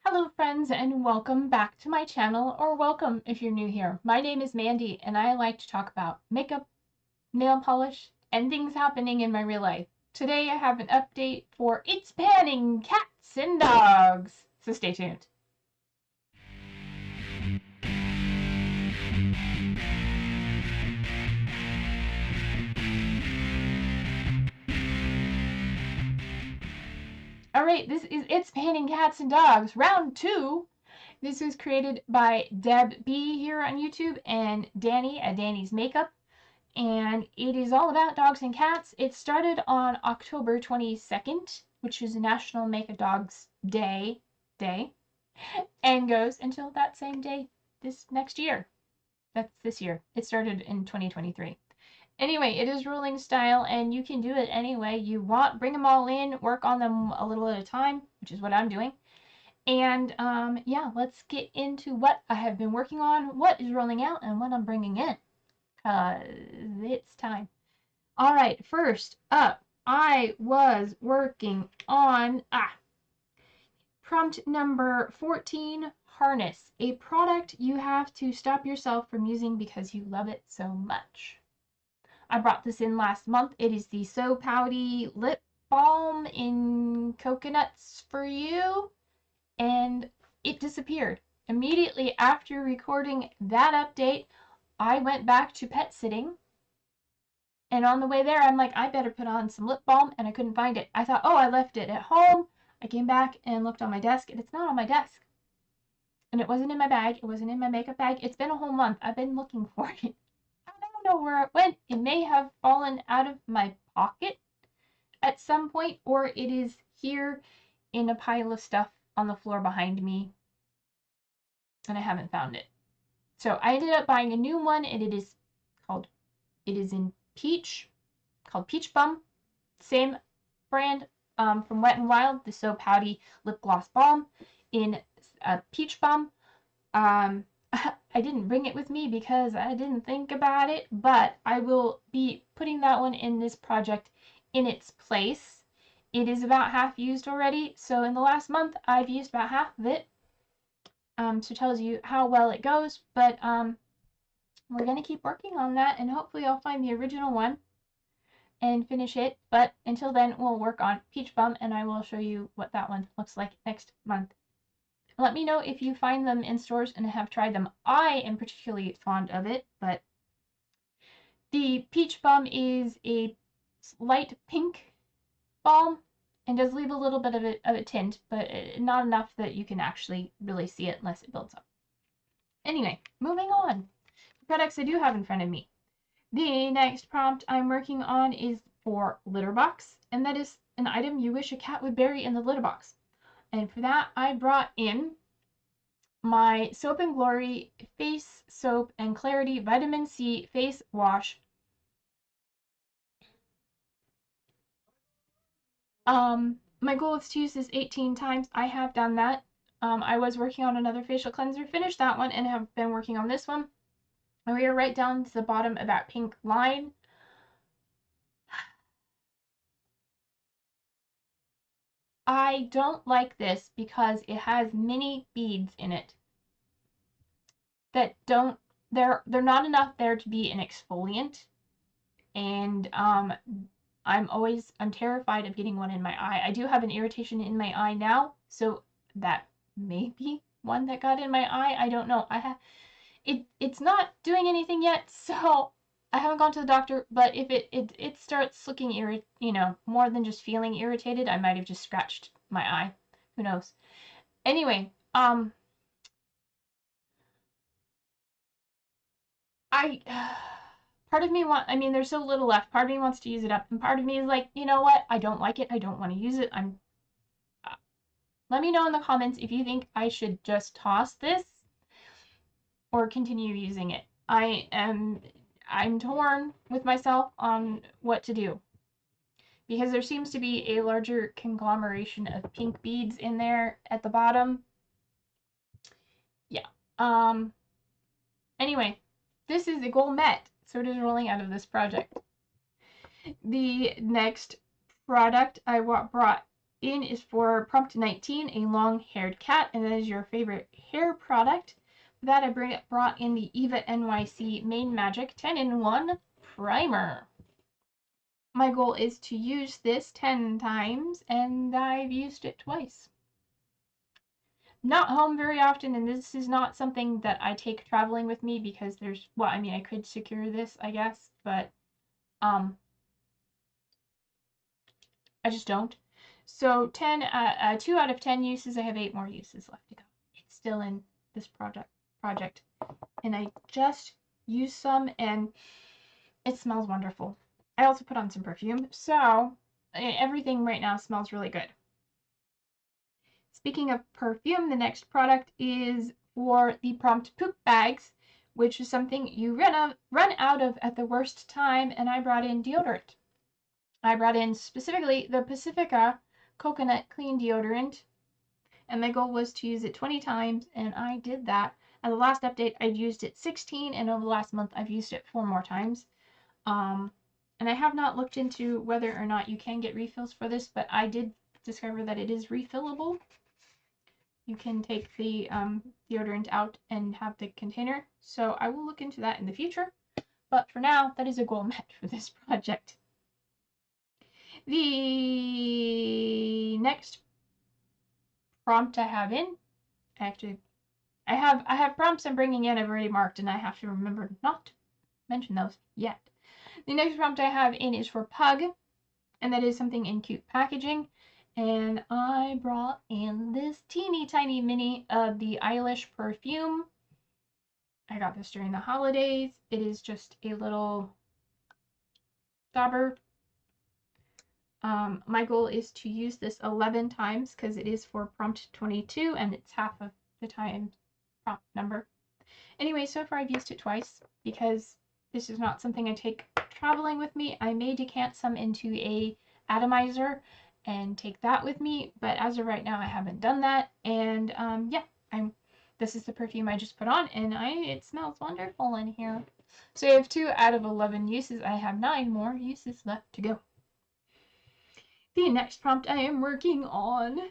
Hello friends and welcome back to my channel, or welcome if you're new here. My name is Mandy and I like to talk about makeup, nail polish, and things happening in my real life. Today I have an update for It's Panning Cats and Dogs, so stay tuned. Alright, this is It's Panning Cats and Dogs, round 2. This was created by Deb B here on YouTube and Dannie at Dannie's Makeup. And it is all about dogs and cats. It started on October 22nd, which is National Make a Dog's Day, and goes until that same day this next year. That's this year. It started in 2023. Anyway, it is rolling style, and you can do it any way you want. Bring them all in, work on them a little at a time, which is what I'm doing. And yeah, let's get into what I have been working on, what is rolling out, and what I'm bringing in. It's time. All right, first up, I was working on prompt number 14, harness, a product you have to stop yourself from using because you love it so much. I brought this in last month. It is the So Pouty Lip Balm in Coconuts for You, and it disappeared. Immediately after recording that update, I went back to pet sitting, and on the way there, I'm like, I better put on some lip balm, and I couldn't find it. I thought, oh, I left it at home. I came back and looked on my desk, and it's not on my desk. And it wasn't in my bag. It wasn't in my makeup bag. It's been a whole month. I've been looking for it. I don't know where it went. It may have fallen out of my pocket at some point, or it is here in a pile of stuff on the floor behind me, and I haven't found it. So I ended up buying a new one, and it is in peach, called Peach Bum. Same brand from Wet n Wild, the So Pouty Lip Gloss Balm in Peach Bum. I didn't bring it with me because I didn't think about it, but I will be putting that one in this project in its place. It is about half used already, so in the last month I've used about half of it. So it tells you how well it goes, but we're going to keep working on that, and hopefully I'll find the original one and finish it. But until then, we'll work on Peach Bum, and I will show you what that one looks like next month. Let me know if you find them in stores and have tried them. I am particularly fond of it, but the Peach Bum is a light pink balm and does leave a little bit of a tint, but not enough that you can actually really see it unless it builds up. Anyway, moving on. The products I do have in front of me. The next prompt I'm working on is for litter box, and that is an item you wish a cat would bury in the litter box. And for that, I brought in my Soap and Glory Face Soap and Clarity Vitamin C Face Wash. My goal is to use this 18 times. I have done that. I was working on another facial cleanser, finished that one, and have been working on this one. And we are right down to the bottom of that pink line. I don't like this because it has mini beads in it that don't, they're not enough there to be an exfoliant. And I'm terrified of getting one in my eye. I do have an irritation in my eye now, so that may be one that got in my eye. I don't know. It's not doing anything yet, so I haven't gone to the doctor, but if it starts looking more than just feeling irritated, I might have just scratched my eye. Who knows? Anyway, part of me there's so little left. Part of me wants to use it up, and part of me is like, you know what? I don't like it. I don't want to use it. Let me know in the comments if you think I should just toss this or continue using it. I'm torn with myself on what to do, because there seems to be a larger conglomeration of pink beads in there at the bottom. Yeah. Anyway, this is a goal met, so it is rolling out of this project. The next product I brought in is for Prompt 19, a long-haired cat, and that is your favorite hair product. For that, I brought in the Eva NYC Main Magic 10-in-1 Primer. My goal is to use this 10 times, and I've used it twice. Not home very often, and this is not something that I take traveling with me because there's, well, I mean, I could secure this, I guess, but I just don't. So 2 out of 10 uses. I have 8 more uses left to go. It's still in this project, and I just used some, and it smells wonderful. I also put on some perfume, so everything right now smells really good. Speaking of perfume, the next product is for the Prompt Poop Bags, which is something you run out of at the worst time, and I brought in deodorant. I brought in specifically the Pacifica Coconut Clean Deodorant, and my goal was to use it 20 times, and I did that. At the last update, I'd used it 16, and over the last month, I've used it 4 more times. And I have not looked into whether or not you can get refills for this, but I did discover that it is refillable. You can take the deodorant out and have the container, so I will look into that in the future. But for now, that is a goal met for this project. The next prompt I have in, I have prompts I'm bringing in I've already marked, and I have to remember not to mention those yet. The next prompt I have in is for Pug, and that is something in cute packaging. And I brought in this teeny tiny mini of the Eilish perfume. I got this during the holidays. It is just a little dauber. My goal is to use this 11 times because it is for prompt 22 and it's half of the time prompt number. Anyway, so far I've used it twice because this is not something I take traveling with me. I may decant some into a atomizer and take that with me, but as of right now I haven't done that. And yeah, this is the perfume I just put on, and it smells wonderful in here. So I have 2 out of 11 uses. I have 9 more uses left to go. The next prompt I am working on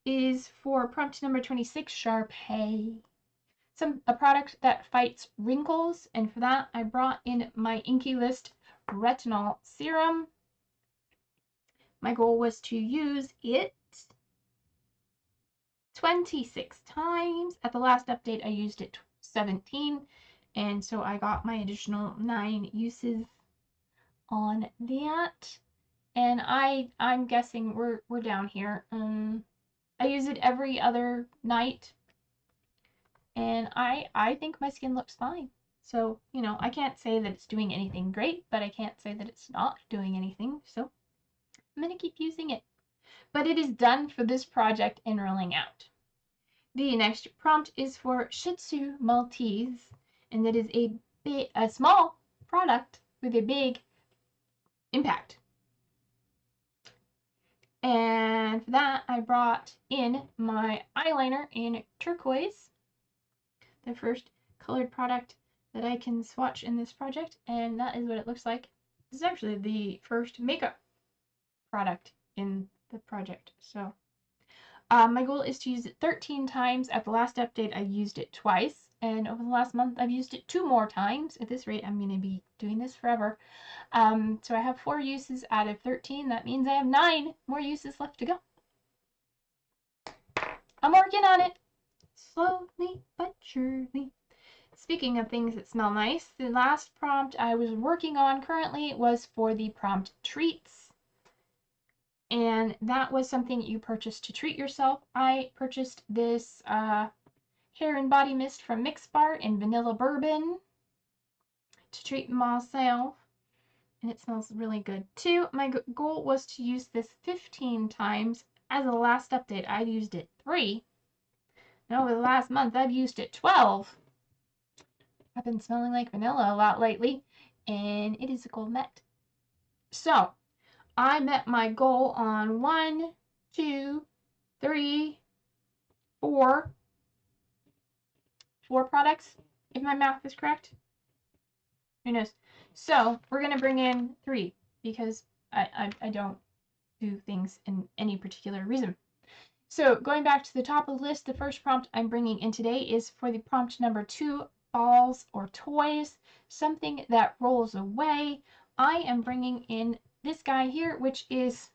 is for prompt number 26, Sharpay. A product that fights wrinkles, and for that I brought in my Inky List Retinol Serum. My goal was to use it 26 times. At the last update I used it 17, and so I got my additional 9 uses on that. And I'm guessing we're down here. I use it every other night, and I think my skin looks fine. So, you know, I can't say that it's doing anything great, but I can't say that it's not doing anything, so I'm gonna keep using it. But it is done for this project and rolling out. The next prompt is for Shih Tzu Maltese, and that is a small product with a big impact. And for that, I brought in my eyeliner in turquoise, the first colored product that I can swatch in this project, and that is what it looks like. This is actually the first makeup product in the project, so my goal is to use it 13 times. At the last update, I used it twice, and over the last month, I've used it 2 more times. At this rate, I'm going to be doing this forever. So I have 4 uses out of 13. That means I have 9 more uses left to go. I'm working on it, slowly but surely. Speaking of things that smell nice, the last prompt I was working on currently was for the prompt treats. And that was something you purchased to treat yourself. I purchased this hair and body mist from Mixbar in vanilla bourbon to treat myself. And it smells really good too. My goal was to use this 15 times. As of the last update, I used it 3. And over the last month, I've used it 12. I've been smelling like vanilla a lot lately, and it is a goal met. So, I met my goal on 1, 2, 3, 4 products, if my math is correct. Who knows? So we're gonna bring in 3 because I don't do things in any particular reason. So going back to the top of the list, the first prompt I'm bringing in today is for the prompt number 2, balls or toys, something that rolls away. I am bringing in this guy here, which is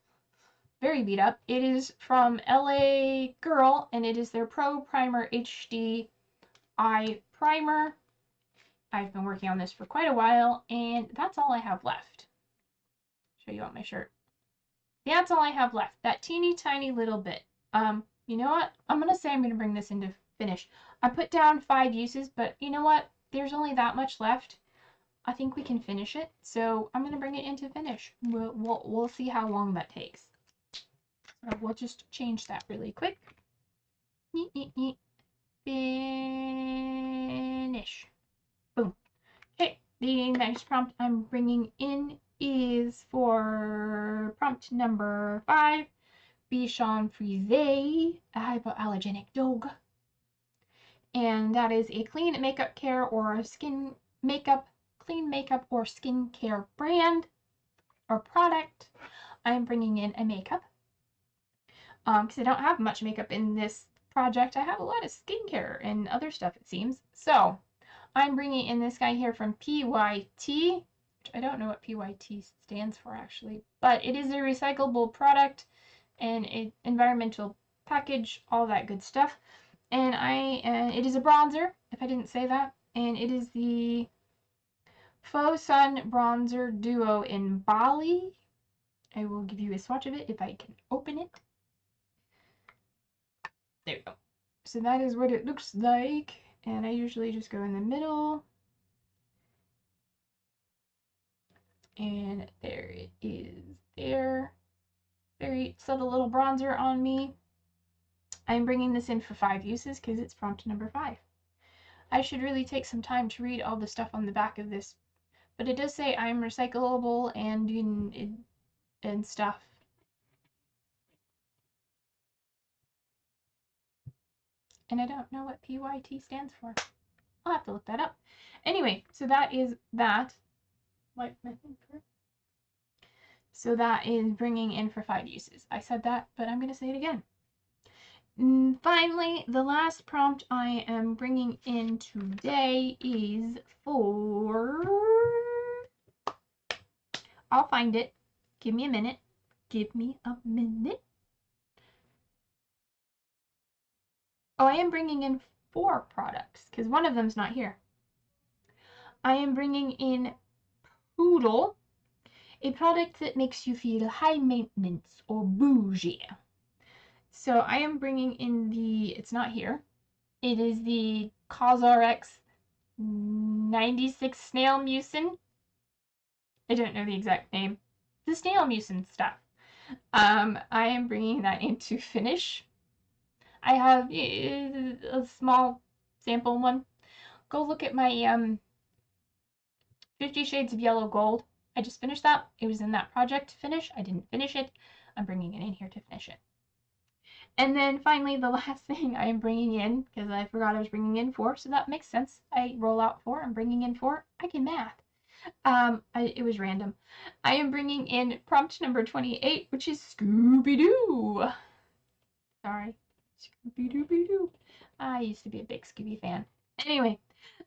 very beat up. It is from LA Girl, and it is their Pro Primer HD Eye Primer. I've been working on this for quite a while, and that's all I have left. Show you on my shirt. That's all I have left. That teeny tiny little bit. You know what? I'm gonna say I'm gonna bring this into finish. I put down 5 uses, but you know what? There's only that much left. I think we can finish it, so I'm gonna bring it into finish. We'll see how long that takes. So we'll just change that really quick. Finish. Boom. Okay, the next prompt I'm bringing in is for prompt number 5, Bichon Frise, a hypoallergenic dog. And that is a clean makeup care or clean makeup or skincare brand or product. I'm bringing in a makeup because I don't have much makeup in this project. I have a lot of skincare and other stuff, it seems. So I'm bringing in this guy here from PYT, which I don't know what PYT stands for actually, but it is a recyclable product and an environmental package, all that good stuff. And it is a bronzer, if I didn't say that, and it is the Faux Sun Bronzer Duo in Bali. I will give you a swatch of it if I can open it. There we go. So that is what it looks like, and I usually just go in the middle. And there it is there. Very subtle little bronzer on me. I'm bringing this in for 5 uses because it's prompt number 5. I should really take some time to read all the stuff on the back of this, but it does say I'm recyclable and stuff. And I don't know what PYT stands for. I'll have to look that up. Anyway, so that is that. Wipe my finger. So that is bringing in for 5 uses. I said that, but I'm going to say it again. Finally, the last prompt I am bringing in today is for... I'll find it. Give me a minute. Give me a minute. Oh, I am bringing in 4 products because one of them's not here. I am bringing in Poodle, a product that makes you feel high maintenance or bougie. So I am bringing in it's not here. It is the CosRx 96 Snail Mucin. I don't know the exact name. The Snail Mucin stuff. I am bringing that into finish. I have a small sample one. Go look at my 50 Shades of Yellow Gold. I just finished that. It was in that project to finish. I didn't finish it. I'm bringing it in here to finish it. And then finally, the last thing I am bringing in, because I forgot I was bringing in 4, so that makes sense. I roll out 4, I'm bringing in 4. I can math. It was random. I am bringing in prompt number 28, which is Scooby-Doo. Sorry. Scooby-Doo-Be-Doo. I used to be a big Scooby fan. Anyway,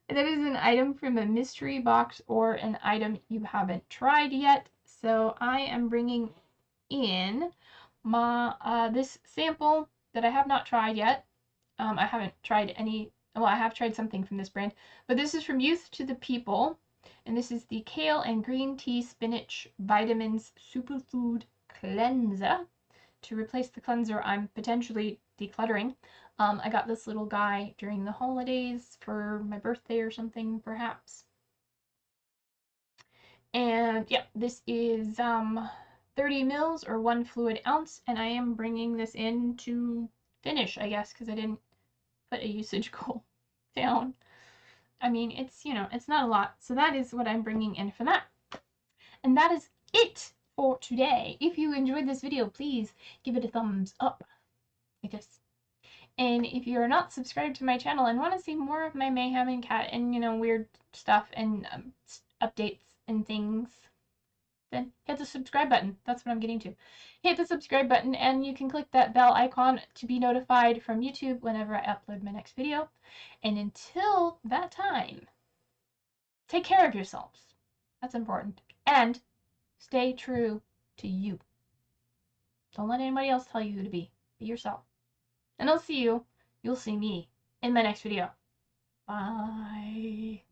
that is an item from a mystery box or an item you haven't tried yet. So I am bringing in my this sample that I have not tried yet. I haven't tried any, well, I have tried something from this brand, but this is from Youth to the People, and this is the Kale and Green Tea Spinach Vitamins Superfood Cleanser. To replace the cleanser I'm potentially decluttering. I got this little guy during the holidays for my birthday or something, perhaps. And yeah, this is 30 mils or 1 fluid ounce, and I am bringing this in to finish, I guess, because I didn't put a usage goal down. I mean, it's, you know, it's not a lot. So that is what I'm bringing in for that. And that is it for today. If you enjoyed this video, please give it a thumbs up, I guess. And if you're not subscribed to my channel and want to see more of my mayhem and cat and, you know, weird stuff and updates and things, then hit the subscribe button. That's what I'm getting to. Hit the subscribe button, and you can click that bell icon to be notified from YouTube whenever I upload my next video. And until that time, take care of yourselves. That's important. And stay true to you. Don't let anybody else tell you who to be. Be yourself. And I'll see you. You'll see me in my next video. Bye.